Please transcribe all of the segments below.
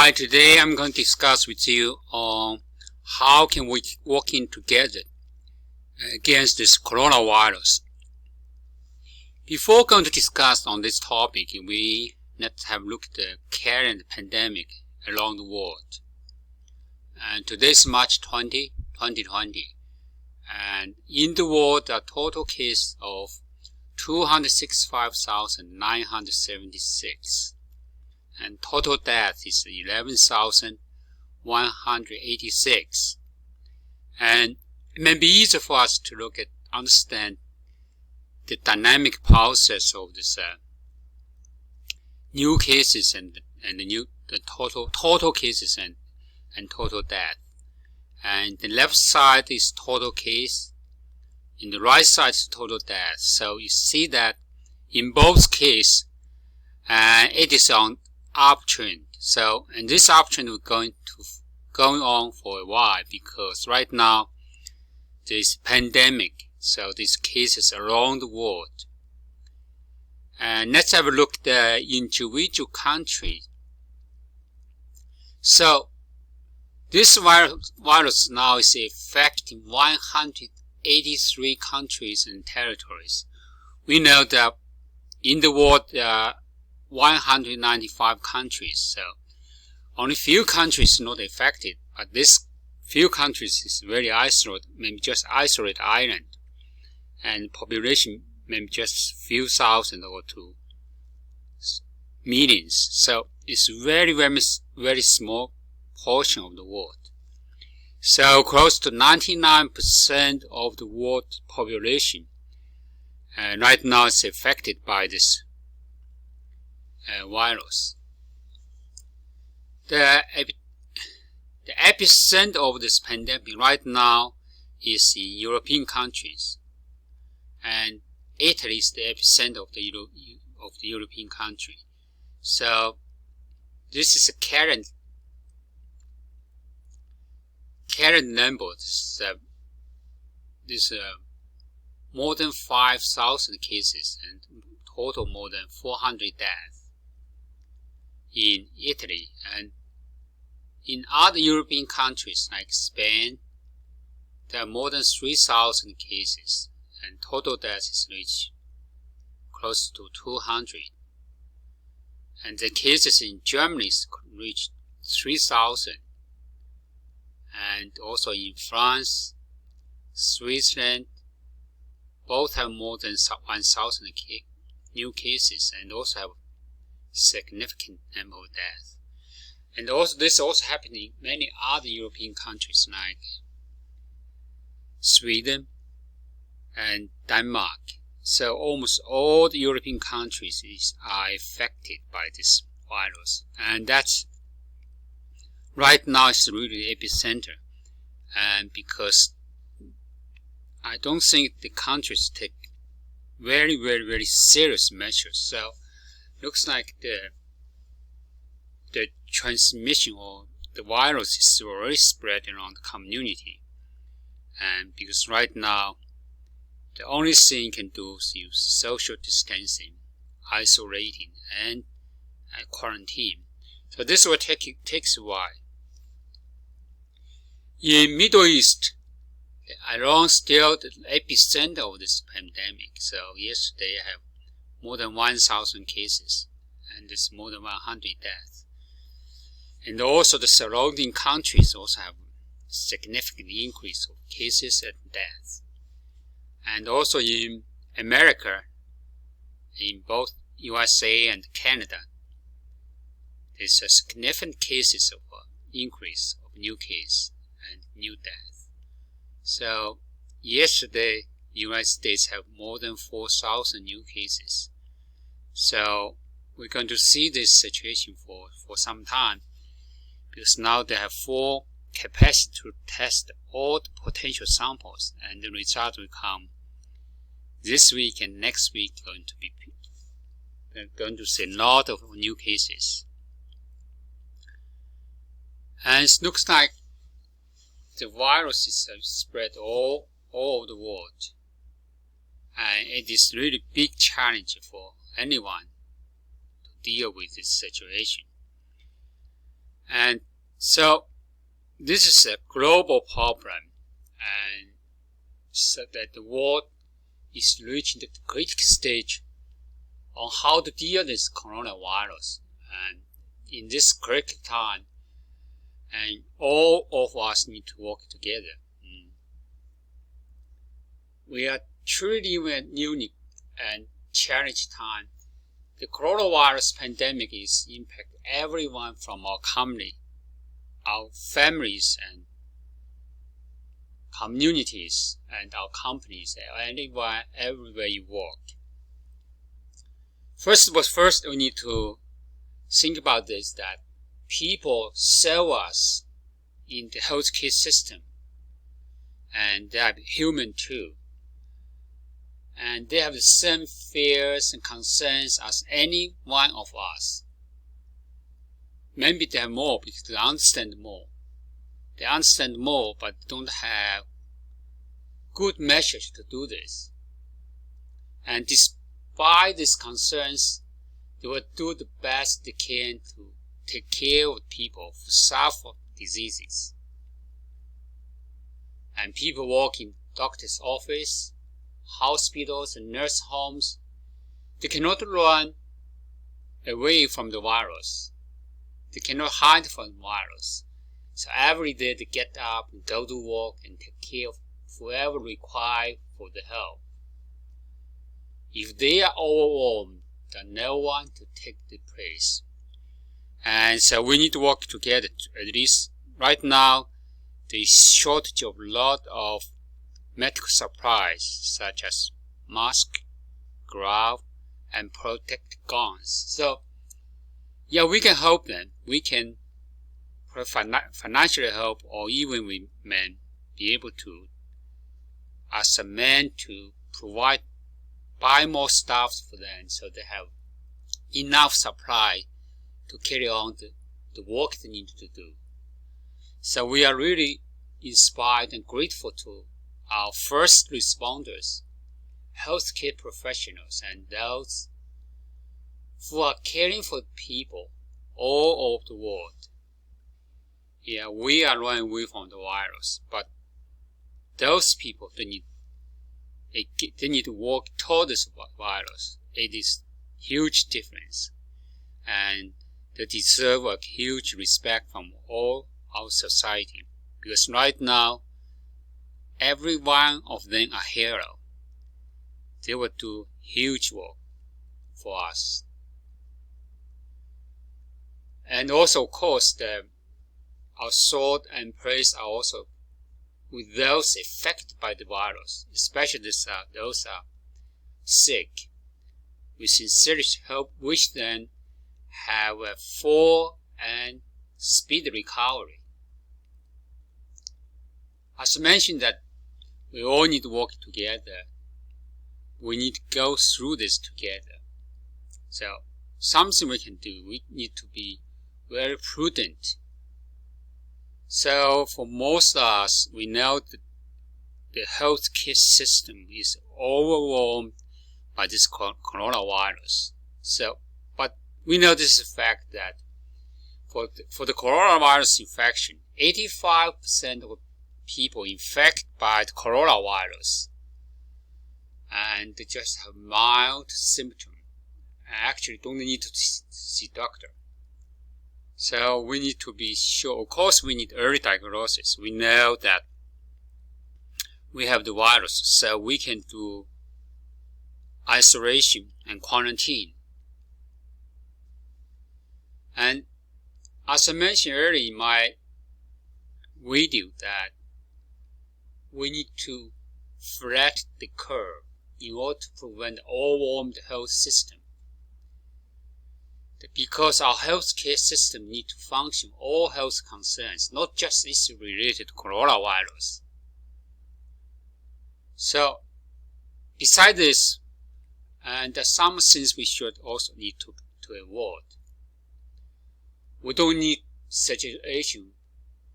Hi, today I'm going to discuss with you on how can we working together against this coronavirus. Before going to discuss on this topic, let's have a look at the current pandemic around the world. And today is March 20, 2020. And in the world, there are total cases of 265,976. And total death is 11,186. And it may be easier for us to understand the dynamic process of this new cases and the total cases and total death. And the left side is total case, in the right side is total death. So you see that in both cases, it is on uptrend. So, and this uptrend is going on for a while because right now there is pandemic. So these cases around the world. And let's have a look at the individual countries. So this virus now is affecting 183 countries and territories. We know that in the world there are 195 countries, so only few countries not affected, but this few countries is very isolated, maybe just isolated island, and population maybe just few thousand or to millions. So it's very small portion of the world. So close to 99% of the world population right now is affected by this virus. The epicenter of this pandemic right now is in European countries, and Italy is the epicenter of the European country. So this is a current number. This more than 5,000 cases and total more than 400 deaths in Italy. And in other European countries like Spain, there are more than 3,000 cases and total deaths is reached close to 200. And the cases in Germany reached 3,000. And also in France, Switzerland, both have more than 1,000 new cases and also have significant number of deaths. And also this also happened in many other European countries like Sweden and Denmark. So almost all the European countries are affected by this virus, and that's right now is really the epicenter. And because I don't think the countries take very serious measures, so looks like the transmission or the virus is already spread around the community. And because right now the only thing you can do is use social distancing, isolating, and quarantine. So this will takes a while. In Middle East, Iran still the epicenter of this pandemic. So yesterday I have more than 1,000 cases and there's more than 100 deaths. And also the surrounding countries also have significant increase of cases and deaths. And also in America, in both USA and Canada, there's a significant cases of increase of new case and new death. So yesterday, United States have more than 4,000 new cases. So we're going to see this situation for some time, because now they have full capacity to test all the potential samples, and the result will come this week and next week. They're going to see a lot of new cases. And it looks like the virus is spread all over the world. And it is really big challenge for anyone to deal with this situation. So this is a global problem, and so that the world is reaching the critical stage on how to deal with this coronavirus. And in this critical time, and all of us need to work together. We are truly in a unique and challenging time. The coronavirus pandemic is impacting everyone from our company, our families and communities, and our companies, everywhere you work. First, we need to think about this, that people serve us in the healthcare system, and they are human too. And they have the same fears and concerns as any one of us. Maybe they have more because they understand more. They understand more but don't have good measures to do this. And despite these concerns, they will do the best they can to take care of people who suffer diseases. And people work in doctor's office, hospitals and nurse homes, they cannot run away from the virus. They cannot hide from the virus. So every day they get up and go to work and take care of whoever required for the help. If they are overwhelmed, there's no one to take the place. And so we need to work together. At least right now, there is shortage of a lot of medical supplies such as masks, gloves, and protective gowns. So, yeah, we can help them. We can provide financial help, or even we may be able to, as a man, to buy more stuff for them so they have enough supply to carry on the work they need to do. So we are really inspired and grateful to our first responders, healthcare professionals, and those who are caring for people all over the world. Yeah, we are running away from the virus, but those people, they need to work toward this virus. It is huge difference, and they deserve a huge respect from all our society, because right now, every one of them are hero. They will do huge work for us. And also, of course, our thought and praise are also with those affected by the virus, especially those are sick. We sincerely wish them have a full and speedy recovery. As I mentioned, that we all need to work together. We need to go through this together. So, something we can do, we need to be very prudent. So, for most of us, we know that the healthcare system is overwhelmed by this coronavirus. So, but we know this is a fact that for the coronavirus infection, 85% of people infected by the coronavirus, and they just have mild symptoms, and actually don't need to see doctor. So we need to be sure. Of course, we need early diagnosis. We know that we have the virus, so we can do isolation and quarantine. And as I mentioned earlier in my video, that we need to flatten the curve in order to prevent overwhelmed health system. Because our healthcare system needs to function all health concerns, not just issues related to coronavirus. So, besides this, and some things we should also need to avoid. We don't need such a situation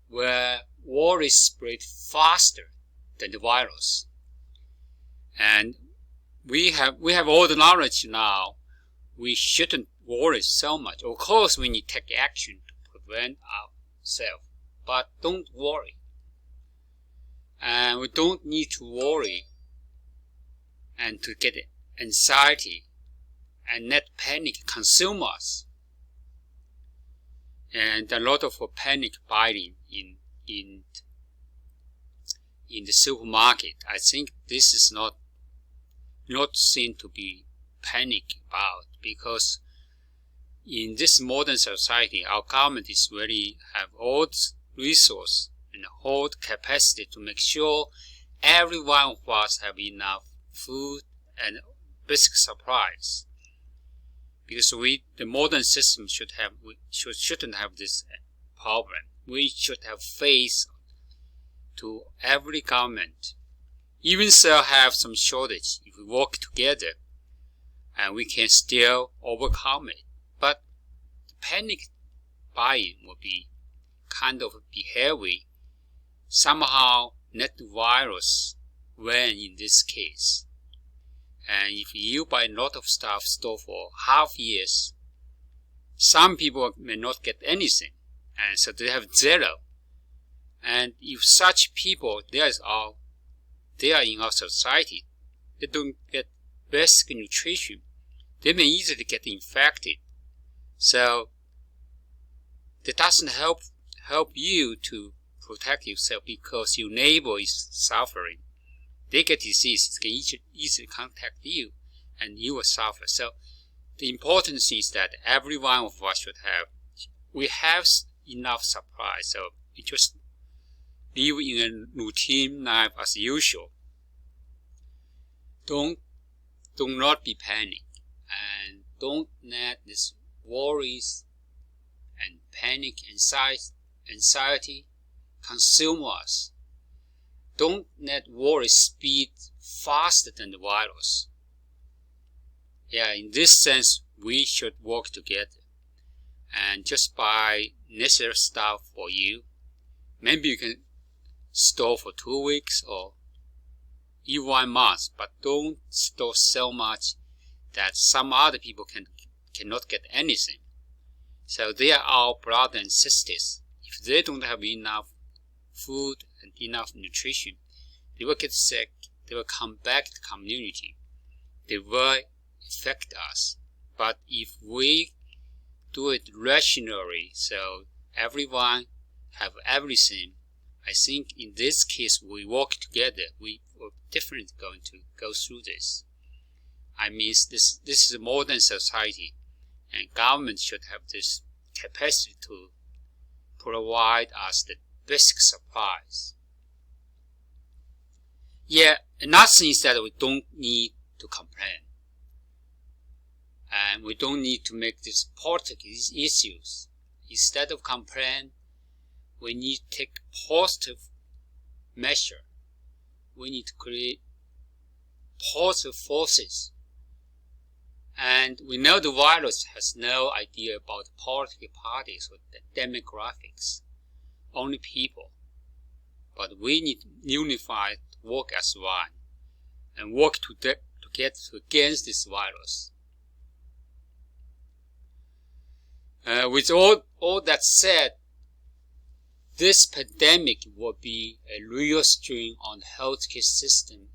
where virus spread faster than the virus. And we have all the knowledge now. We shouldn't worry so much. Of course, we need to take action to prevent yourself, but don't worry. And we don't need to worry and to get anxiety and let panic consume us. And a lot of panic buying in the supermarket. I think this is not seen to be panic about, because in this modern society, our government is really have all the resource and hold capacity to make sure every one of us have enough food and basic supplies. Because the modern system shouldn't have this problem. We should have faith to every government. Even so have some shortage, if we work together, and we can still overcome it. But panic buying will be kind of behavior, somehow let the virus win in this case. And if you buy a lot of stuff store for half years, some people may not get anything, and so they have zero. And if such people, they are in our society, they don't get basic nutrition, they may easily get infected. So that doesn't help you to protect yourself, because your neighbor is suffering. They get disease, it can easily contact you, and you will suffer. So the important thing is that every one of us we have enough supply, so we just live in a routine life as usual. Do not be panic, and don't let this worries and panic, anxiety consume us. Don't let worry speed faster than the virus. Yeah, in this sense, we should work together and just buy necessary stuff for you. Maybe you can store for 2 weeks or even 1 month, but don't store so much that some other people cannot get anything. So they are our brothers and sisters. If they don't have enough food and enough nutrition, they will get sick, they will come back to the community, they will affect us. But if we do it rationally, so everyone have everything, I think in this case we work together, we are definitely going to go through this. I mean, this is a modern society, and government should have this capacity to provide us the basic supplies. Yeah, another thing is that we don't need to complain. And we don't need to make this political issues. Instead of complain, we need to take positive measure. We need to create positive forces. And we know the virus has no idea about political parties or demographics, only people. But we need to unify, work as one, and work together against this virus. With all that said, this pandemic will be a real strain on the healthcare system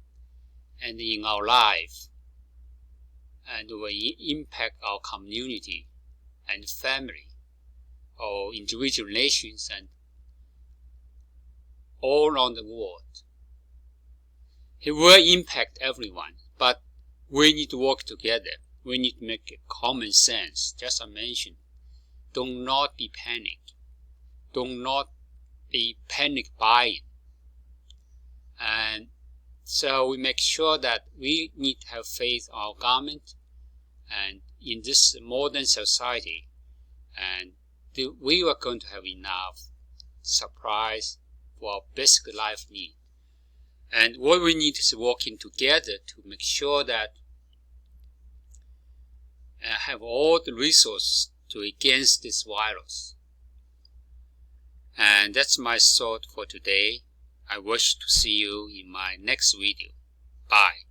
and in our life, and will impact our community and family, or individual nations, and all around the world. It will impact everyone, but we need to work together. We need to make common sense. Just as I mentioned, do not be panicked. Do not be panic buying. And so we make sure that we need to have faith in our government and in this modern society, and we are going to have enough supplies for our basic life need. And what we need is working together to make sure that have all the resources to against this virus. And that's my thought for today. I wish to see you in my next video. Bye.